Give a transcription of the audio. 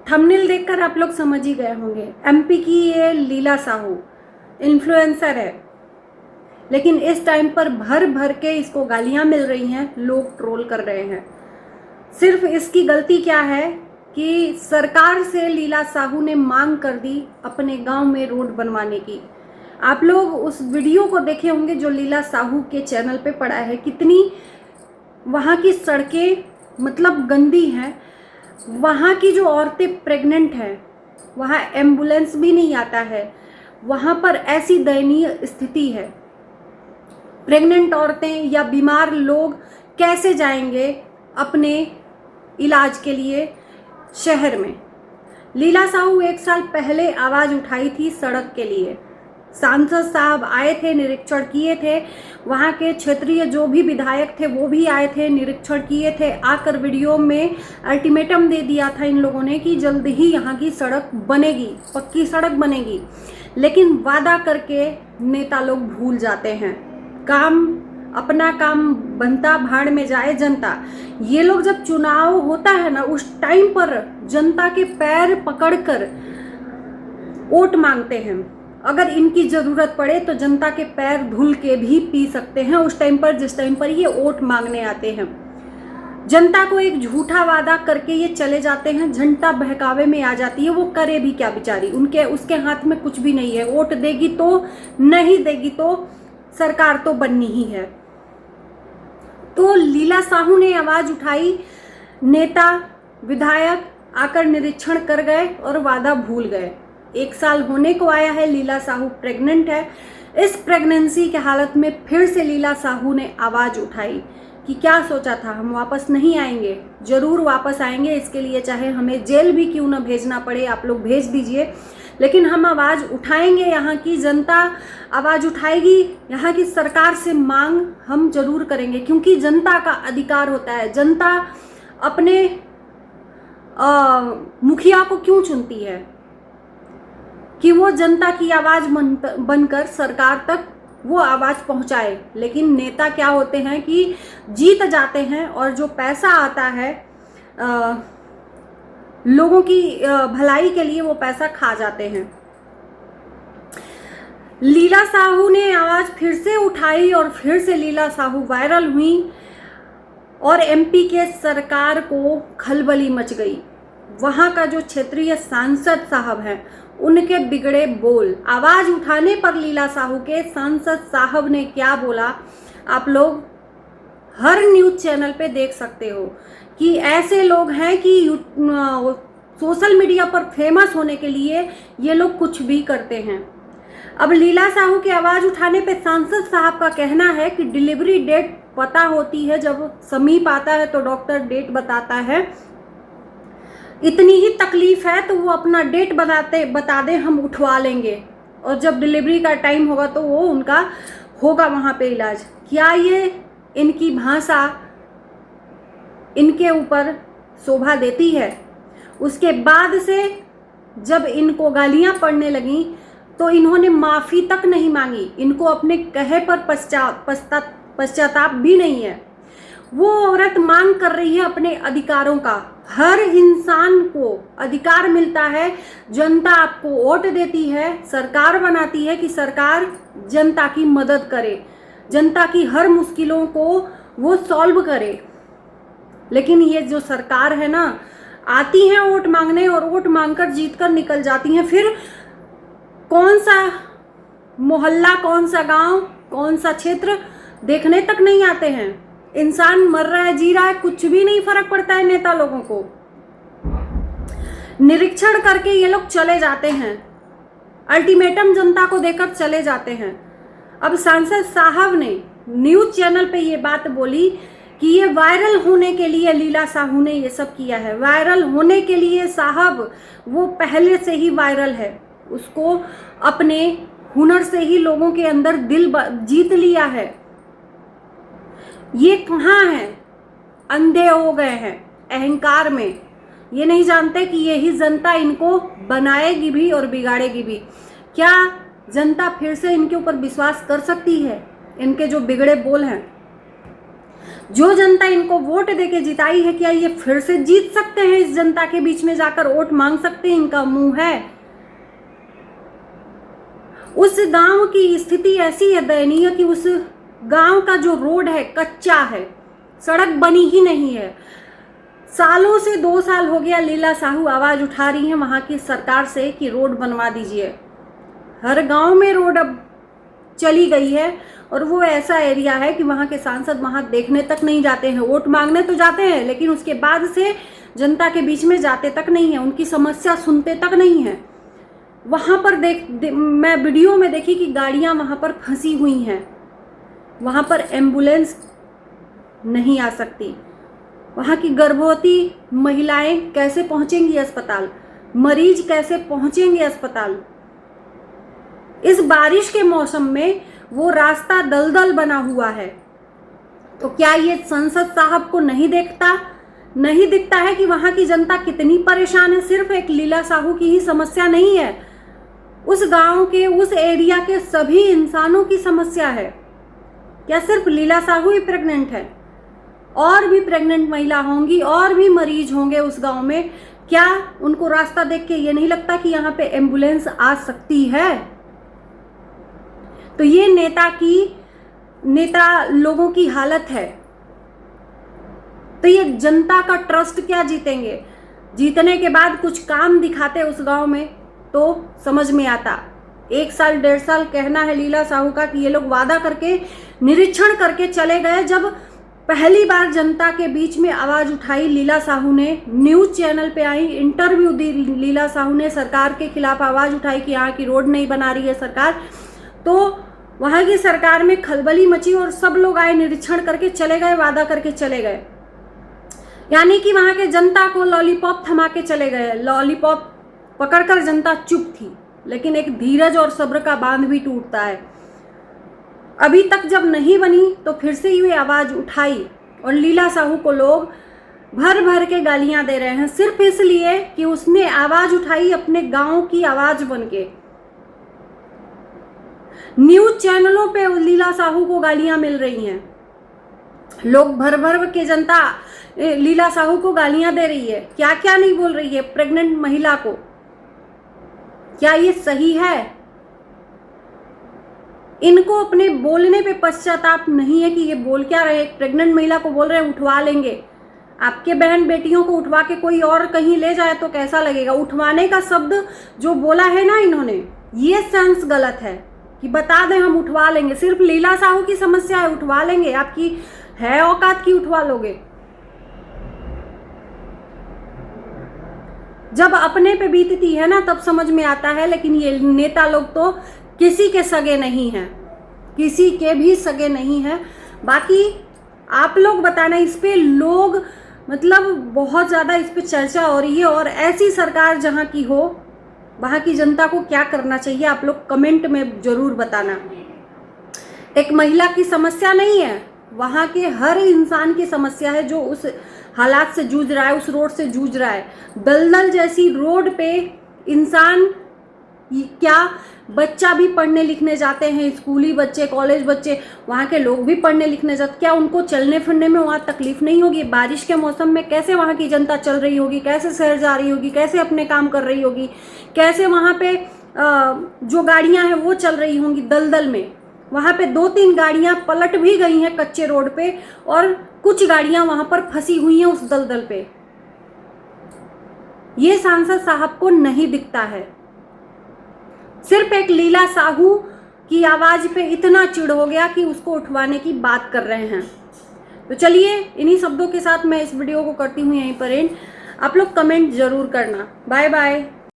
Thumbnail देखकर आप लोग समझ ही गए होंगे। एमपी की ये लीला साहू इन्फ्लुएंसर है, लेकिन इस टाइम पर भर भर के इसको गालियां मिल रही हैं, लोग ट्रोल कर रहे हैं। सिर्फ इसकी गलती क्या है कि सरकार से लीला साहू ने मांग कर दी अपने गांव में रोड बनवाने की। आप लोग उस वीडियो को देखे होंगे जो लीला साहू के चैनल पे पड़ा है, कितनी वहाँ की सड़कें मतलब गंदी हैं। वहाँ की जो औरतें प्रेग्नेंट हैं, वहाँ एम्बुलेंस भी नहीं आता है। वहाँ पर ऐसी दयनीय स्थिति है। प्रेग्नेंट औरतें या बीमार लोग कैसे जाएंगे अपने इलाज के लिए शहर में। लीला साहू 1 साल पहले आवाज़ उठाई थी सड़क के लिए। सांसद साहब आए थे, निरीक्षण किए थे। वहाँ के क्षेत्रीय जो भी विधायक थे वो भी आए थे, निरीक्षण किए थे। आकर वीडियो में अल्टीमेटम दे दिया था इन लोगों ने कि जल्द ही यहाँ की सड़क बनेगी, पक्की सड़क बनेगी। लेकिन वादा करके नेता लोग भूल जाते हैं। अपना काम बनता, भाड़ में जाए जनता। ये लोग जब चुनाव होता है ना, उस टाइम पर जनता के पैर पकड़कर वोट मांगते हैं। अगर इनकी जरूरत पड़े तो जनता के पैर धुल के भी पी सकते हैं उस टाइम पर, जिस टाइम पर ये वोट मांगने आते हैं। जनता को एक झूठा वादा करके ये चले जाते हैं, जनता बहकावे में आ जाती है। वो करे भी क्या बेचारी, उसके हाथ में कुछ भी नहीं है। वोट देगी तो, नहीं देगी तो सरकार तो बननी ही है। तो लीला साहू ने आवाज उठाई, नेता विधायक आकर निरीक्षण कर गए और वादा भूल गए। 1 साल होने को आया है, लीला साहू प्रेग्नेंट है। इस प्रेगनेंसी के हालत में फिर से लीला साहू ने आवाज उठाई कि क्या सोचा था, हम वापस नहीं आएंगे। जरूर वापस आएंगे, इसके लिए चाहे हमें जेल भी क्यों ना भेजना पड़े, आप लोग भेज दीजिए, लेकिन हम आवाज़ उठाएंगे। यहाँ की जनता आवाज़ उठाएगी, यहाँ की सरकार से मांग हम जरूर करेंगे, क्योंकि जनता का अधिकार होता है। जनता अपने मुखिया को क्यों चुनती है कि वो जनता की आवाज़ बनकर सरकार तक वो आवाज़ पहुँचाए। लेकिन नेता क्या होते हैं कि जीत जाते हैं और जो पैसा आता है लोगों की भलाई के लिए वो पैसा खा जाते हैं। लीला साहू ने आवाज़ फिर से उठाई और फिर से लीला साहू वायरल हुई और एमपी के सरकार को खलबली मच गई। वहाँ का जो क्षेत्रीय सांसद साहब हैं उनके बिगड़े बोल। आवाज़ उठाने पर लीला साहू के सांसद साहब ने क्या बोला, आप लोग हर न्यूज़ चैनल पे देख सकते हो कि ऐसे लोग हैं कि सोशल मीडिया पर फेमस होने के लिए ये लोग कुछ भी करते हैं। अब लीला साहू की आवाज़ उठाने पे सांसद साहब का कहना है कि डिलीवरी डेट पता होती है, जब समीप आता है तो डॉक्टर डेट बताता है। इतनी ही तकलीफ है तो वो अपना डेट बता दे, हम उठवा लेंगे, और जब डिलीवरी का टाइम होगा तो वो उनका होगा वहाँ पे इलाज। क्या ये इनकी भाषा इनके ऊपर शोभा देती है? उसके बाद से जब इनको गालियाँ पड़ने लगीं तो इन्होंने माफ़ी तक नहीं मांगी। इनको अपने कहे पर पश्चाताप भी नहीं है। वो औरत मांग कर रही है अपने अधिकारों का। हर इंसान को अधिकार मिलता है। जनता आपको वोट देती है, सरकार बनाती है कि सरकार जनता की मदद करे, जनता की हर मुश्किलों को वो सॉल्व करे। लेकिन ये जो सरकार है ना, आती हैं वोट मांगने और वोट मांगकर जीतकर निकल जाती हैं। फिर कौन सा मोहल्ला, कौन सा गांव, कौन सा क्षेत्र देखने तक नहीं आते हैं। इंसान मर रहा है, जी रहा है, कुछ भी नहीं फर्क पड़ता है नेता लोगों को। निरीक्षण करके ये लोग चले जाते हैं, अल्टीमेटम जनता को देकर चले जाते हैं। अब सांसद साहब ने न्यूज चैनल पे ये बात बोली कि ये वायरल होने के लिए लीला साहू ने ये सब किया है। वायरल होने के लिए साहब, वो पहले से ही वायरल है। उसको अपने हुनर से ही लोगों के अंदर दिल जीत लिया है। ये कहाँ हैं? अंधे हो गए हैं अहंकार में। ये नहीं जानते कि यही जनता इनको बनाएगी भी और बिगाड़ेगी भी। क्या जनता फिर से इनके ऊपर विश्वास कर सकती है? इनके जो बिगड़े बोल हैं। जो जनता इनको वोट देके जिताई है, क्या ये फिर से जीत सकते हैं? इस जनता के बीच में जाकर वोट मांग सकते हैं? इनका मुंह है? उस गांव की स्थिति ऐसी है दयनीय कि उस गांव का जो रोड है कच्चा है, सड़क बनी ही नहीं है। सालों से 2 साल हो गया लीला साहू आवाज उठा रही हैं वहां की सरकार से कि रोड बनवा दीजिए। हर गांव में रोड अब चली गई है और वो ऐसा एरिया है कि वहां के सांसद वहां देखने तक नहीं जाते हैं। वोट मांगने तो जाते हैं लेकिन उसके बाद से जनता के बीच में जाते तक नहीं है, उनकी समस्या सुनते तक नहीं है। वहां पर मैं वीडियो में देखी कि गाड़ियां वहां पर फंसी हुई हैं, वहां पर एम्बुलेंस नहीं आ सकती। वहां की गर्भवती महिलाएं कैसे पहुंचेंगी अस्पताल? मरीज कैसे पहुंचेंगे अस्पताल? इस बारिश के मौसम में वो रास्ता दलदल बना हुआ है। तो क्या ये संसद साहब को नहीं दिखता है कि वहां की जनता कितनी परेशान है? सिर्फ एक लीला साहू की ही समस्या नहीं है, उस गांव के, उस एरिया के सभी इंसानों की समस्या है। क्या सिर्फ लीला साहू ही प्रेग्नेंट है? और भी प्रेग्नेंट महिला होंगी, और भी मरीज होंगे उस गांव में। क्या उनको रास्ता देख के ये नहीं लगता कि यहाँ पे एम्बुलेंस आ सकती है? तो ये नेता लोगों की हालत है। तो ये जनता का ट्रस्ट क्या जीतेंगे? जीतने के बाद कुछ काम दिखाते उस गांव में तो समझ में आता। 1 साल 1.5 साल कहना है लीला साहू का कि ये लोग वादा करके, निरीक्षण करके चले गए। जब पहली बार जनता के बीच में आवाज उठाई लीला साहू ने, न्यूज चैनल पे आई, इंटरव्यू दी लीला साहू ने, सरकार के खिलाफ आवाज उठाई कि यहाँ की रोड नहीं बना रही है सरकार, तो वहां की सरकार में खलबली मची और सब लोग आए, निरीक्षण करके चले गए, वादा करके चले गए। यानी कि वहां के जनता को लॉलीपॉप थमा के चले गए। लॉलीपॉप पकड़कर जनता चुप थी, लेकिन एक धीरज और सब्र का बांध भी टूटता है। अभी तक जब नहीं बनी तो फिर से ये आवाज उठाई और लीला साहू को लोग भर भर के गालियां दे रहे हैं, सिर्फ इसलिए कि उसने आवाज उठाई अपने गांव की आवाज बनके। न्यूज चैनलों पे लीला साहू को गालियां मिल रही हैं, लोग भर भर के जनता लीला साहू को गालियां दे रही है, क्या क्या नहीं बोल रही है प्रेग्नेंट महिला को। क्या ये सही है? इनको अपने बोलने पे पश्चाताप नहीं है कि ये बोल क्या रहे। प्रेग्नेंट महिला को बोल रहे हैं उठवा लेंगे। आपके बहन बेटियों को उठवा के कोई और कहीं ले जाए तो कैसा लगेगा? उठवाने का शब्द जो बोला है ना इन्होंने, ये सेंस गलत है कि बता दें हम उठवा लेंगे। सिर्फ लीला साहू की समस्या है, उठवा लेंगे। आपकी है औकात की उठवा लोगे? जब अपने पे बीतती है ना तब समझ में आता है। लेकिन ये नेता लोग तो किसी के सगे नहीं हैं, किसी के भी सगे नहीं हैं। बाकी आप लोग बताना, इस पे लोग मतलब बहुत ज़्यादा इस पे चर्चा हो रही है। और ऐसी सरकार जहाँ की हो वहाँ की जनता को क्या करना चाहिए आप लोग कमेंट में ज़रूर बताना। एक महिला की समस्या नहीं है, वहाँ के हर इंसान की समस्या है जो उस हालात से जूझ रहा है, उस रोड से जूझ रहा है। दलदल जैसी रोड पे इंसान, क्या बच्चा भी पढ़ने लिखने जाते हैं, स्कूली बच्चे, कॉलेज बच्चे, वहाँ के लोग भी पढ़ने लिखने जाते, क्या उनको चलने फिरने में वहाँ तकलीफ नहीं होगी? बारिश के मौसम में कैसे वहाँ की जनता चल रही होगी, कैसे शहर जा रही होगी, कैसे अपने काम कर रही होगी, कैसे वहाँ पे जो गाड़ियाँ हैं वो चल रही होंगी दलदल में। वहाँ पे 2-3 गाड़ियाँ पलट भी गई हैं कच्चे रोड पे और कुछ गाड़ियाँ वहाँ पर फंसी हुई हैं उस दलदल पे। ये सांसद साहब को नहीं दिखता है। सिर्फ एक लीला साहू की आवाज पे इतना चिढ़ हो गया कि उसको उठवाने की बात कर रहे हैं। तो चलिए इन्हीं शब्दों के साथ मैं इस वीडियो को करती हूँ यहीं पर एंड। आप लोग कमेंट जरूर करना। Bye bye.